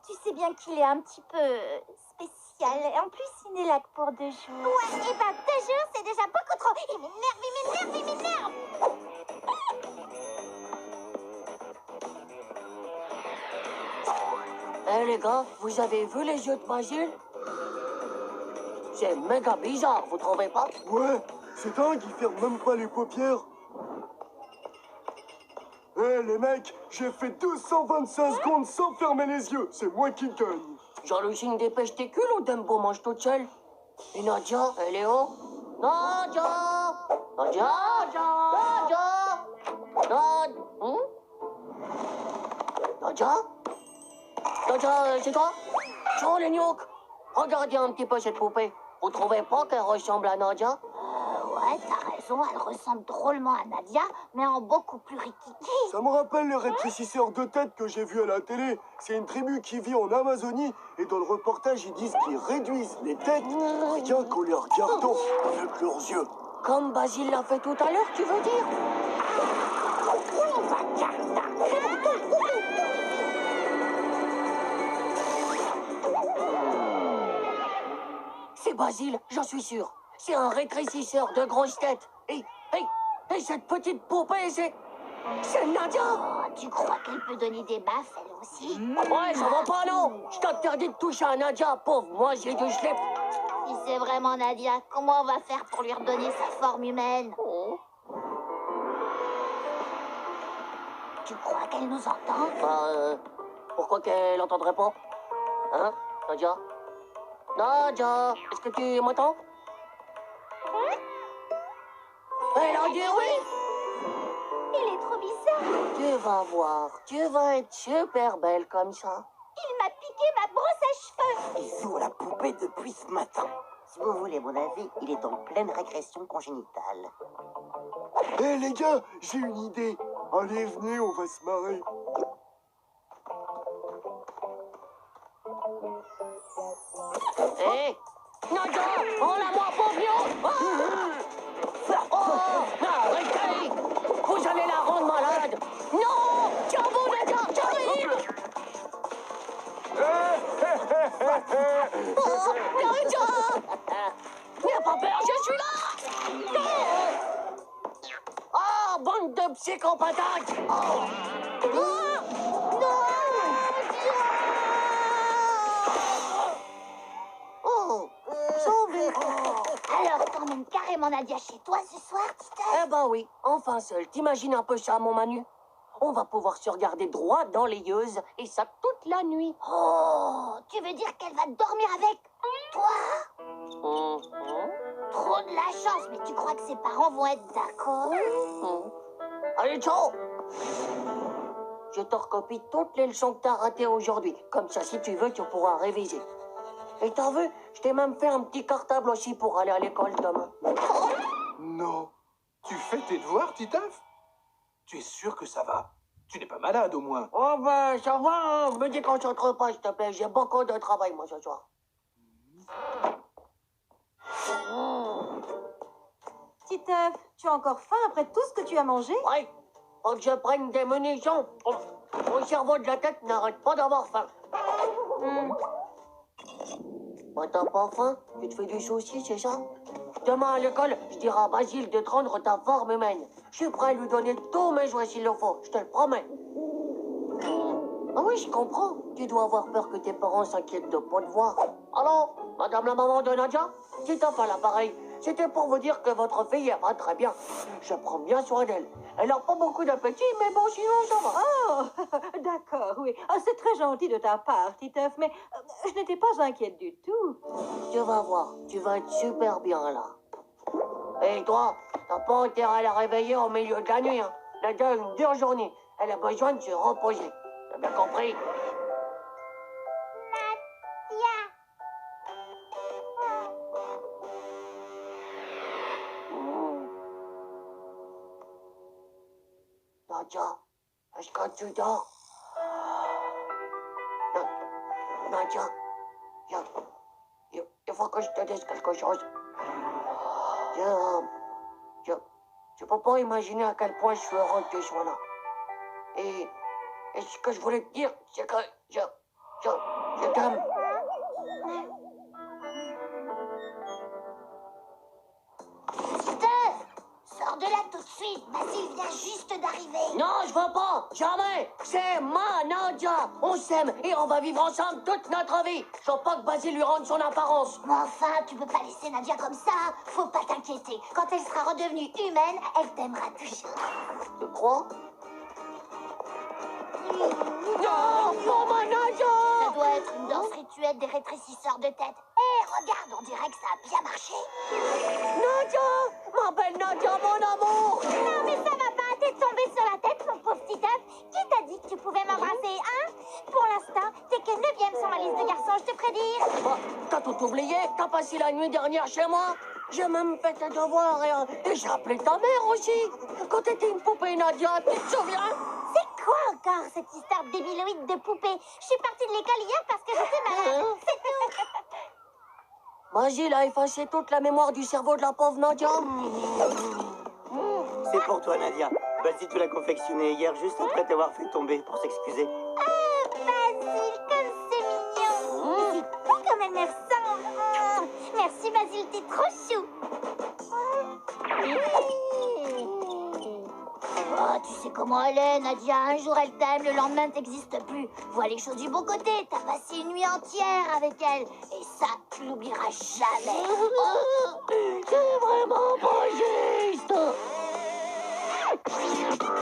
Tu sais bien qu'il est un petit peu spécial. Et en plus, il n'est là que pour 2 jours. Ouais, et ben 2 jours, c'est déjà beaucoup trop. Il m'énerve, il m'énerve, il m'énerve. Eh les gars, vous avez vu les yeux de Basile? C'est méga bizarre, vous trouvez pas? Ouais, c'est dingue, il ferme même pas les paupières. Eh les mecs, j'ai fait 225 secondes sans fermer les yeux. C'est moi qui gagne. J'hallucine des testicules ou Dumbo mange toute seule? Et Nadia, elle est où? Nadia! Nadia! Nadia! Nadia! Nadia? Nadia, c'est toi? Jean les gnocks! Regardez un petit peu cette poupée. Vous trouvez pas qu'elle ressemble à Nadia? Ouais, t'as raison, elle ressemble drôlement à Nadia, mais en beaucoup plus rikiki. Ça me rappelle les rétrécisseurs de tête que j'ai vus à la télé. C'est une tribu qui vit en Amazonie et dans le reportage ils disent qu'ils réduisent les têtes rien qu'en les regardant avec leurs yeux. Comme Basile l'a fait tout à l'heure, tu veux dire? C'est Basile, j'en suis sûr. C'est un rétrécisseur de grosses têtes. Et cette petite poupée, c'est Nadia. Oh, tu crois qu'elle peut donner des baffes, elle aussi? Ouais, ça va pas, non? Je t'interdis de toucher à Nadia, pauvre. Moi, j'ai du slip. Si c'est vraiment Nadia, comment on va faire pour lui redonner sa forme humaine? Tu crois qu'elle nous entend? Pourquoi qu'elle entendrait pas? Hein, Nadia? Nadia, est-ce que tu m'entends? Elle a dit oui! Il est trop bizarre. Tu vas voir, tu vas être super belle comme ça. Il m'a piqué ma brosse à cheveux. Il joue à la poupée depuis ce matin. Si vous voulez mon avis, il est en pleine régression congénitale. Eh les gars, j'ai une idée. Allez, venez, on va se marrer. Hé! Nadia! Enlève-moi, pauvre! Oh! Arrêtez! Vous allez la rendre malade! Non! Tiens bon, Nadia! J'arrive! Oh! Nadia! N'aie pas peur, je suis là! Oh! Bande de psychopathes! Oh! Oh! Sauvé! Alors, t'emmènes carrément Nadia chez toi ce soir, Titeuf? Eh ben oui, enfin seul. T'imagines un peu ça, mon Manu? On va pouvoir se regarder droit dans les yeux, et ça toute la nuit. Oh, tu veux dire qu'elle va dormir avec toi? Trop de la chance, mais tu crois que ses parents vont être d'accord? Allez, ciao! Je te recopie toutes les leçons que t'as ratées aujourd'hui. Comme ça, si tu veux, tu pourras réviser. Et t'as vu, je t'ai même fait un petit cartable aussi pour aller à l'école demain. Non. Tu fais tes devoirs, Titeuf? Tu es sûr que ça va? Tu n'es pas malade, au moins? Oh ben, ça va, hein. Me déconcentre pas, s'il te plaît. J'ai beaucoup de travail, moi, ce soir. Titeuf, tu as encore faim après tout ce que tu as mangé? Ouais, faut que je prenne des munitions. Mon cerveau de la tête n'arrête pas d'avoir faim. Bah, t'as pas faim? Tu te fais du souci, c'est ça? Demain à l'école, je dirai à Basile de te rendre ta forme humaine. Je suis prêt à lui donner tous mes jouets s'il le faut, je te le promets. Ah oui, je comprends. Tu dois avoir peur que tes parents s'inquiètent de pas te voir. Allô, madame la maman de Nadia? Titeuf à l'appareil. C'était pour vous dire que votre fille, elle va très bien. Je prends bien soin d'elle. Elle n'a pas beaucoup d'appétit, mais bon, sinon, ça va. Oh, d'accord, oui. Ah, c'est très gentil de ta part, Titeuf, mais je n'étais pas inquiète du tout. Tu vas voir, tu vas être super bien, là. Et toi, t'as pas intérêt à la réveiller au milieu de la nuit, hein. Nadia a une dure journée. Elle a besoin de se reposer. T'as bien compris? Nadia, est-ce que tu dors? Nadia, il faut que je te dise quelque chose. Tu peux pas imaginer à quel point je suis heureux que tu sois là. Et ce que je voulais te dire, c'est que Je t'aime. Steph, sors de là tout de suite. Basile vient juste d'arriver. Non, je veux pas. Jamais. C'est ma Nadia. On s'aime et on va vivre ensemble toute notre vie. Je veux pas que Basile lui rende son apparence. Mais enfin, tu peux pas laisser Nadia comme ça. Faut pas t'inquiéter. Quand elle sera redevenue humaine, elle t'aimera toujours. Tu crois? Non, pas ma Nadia. Ça doit être une danse rituelle des rétrécisseurs de tête. Hé, regarde, on dirait que ça a bien marché. Nadia, ma belle Nadia, mon amour. Non, mais ça va pas. T'es tombé sur la tête, mon pauvre petit œuf. Qui t'a dit que tu pouvais m'embrasser, hein? Pour l'instant, t'es que 9e sur ma liste de garçons, je te prédire. Oh, t'as tout oublié? T'as passé la nuit dernière chez moi? J'ai même fait tes devoirs et j'ai appelé ta mère aussi. Quand t'étais une poupée, Nadia, tu te souviens? C'est quoi encore cette histoire débiloïde de poupée? Je suis partie de l'école hier parce que j'étais malade. C'est tout. Basile a effacé toute la mémoire du cerveau de la pauvre Nadia. C'est pour toi, Nadia. Basile te l'a confectionné hier, juste après t'avoir fait tomber pour s'excuser. Ah, Basile, comme c'est mignon. C'est fou comme elle me ressemble. Merci, Basile, t'es trop chou. Oh, tu sais comment elle est, Nadia. Un jour, elle t'aime, le lendemain, t'existes plus. Vois les choses du bon côté. T'as passé une nuit entière avec elle. Et ça, tu l'oublieras jamais. C'est vraiment pas juste.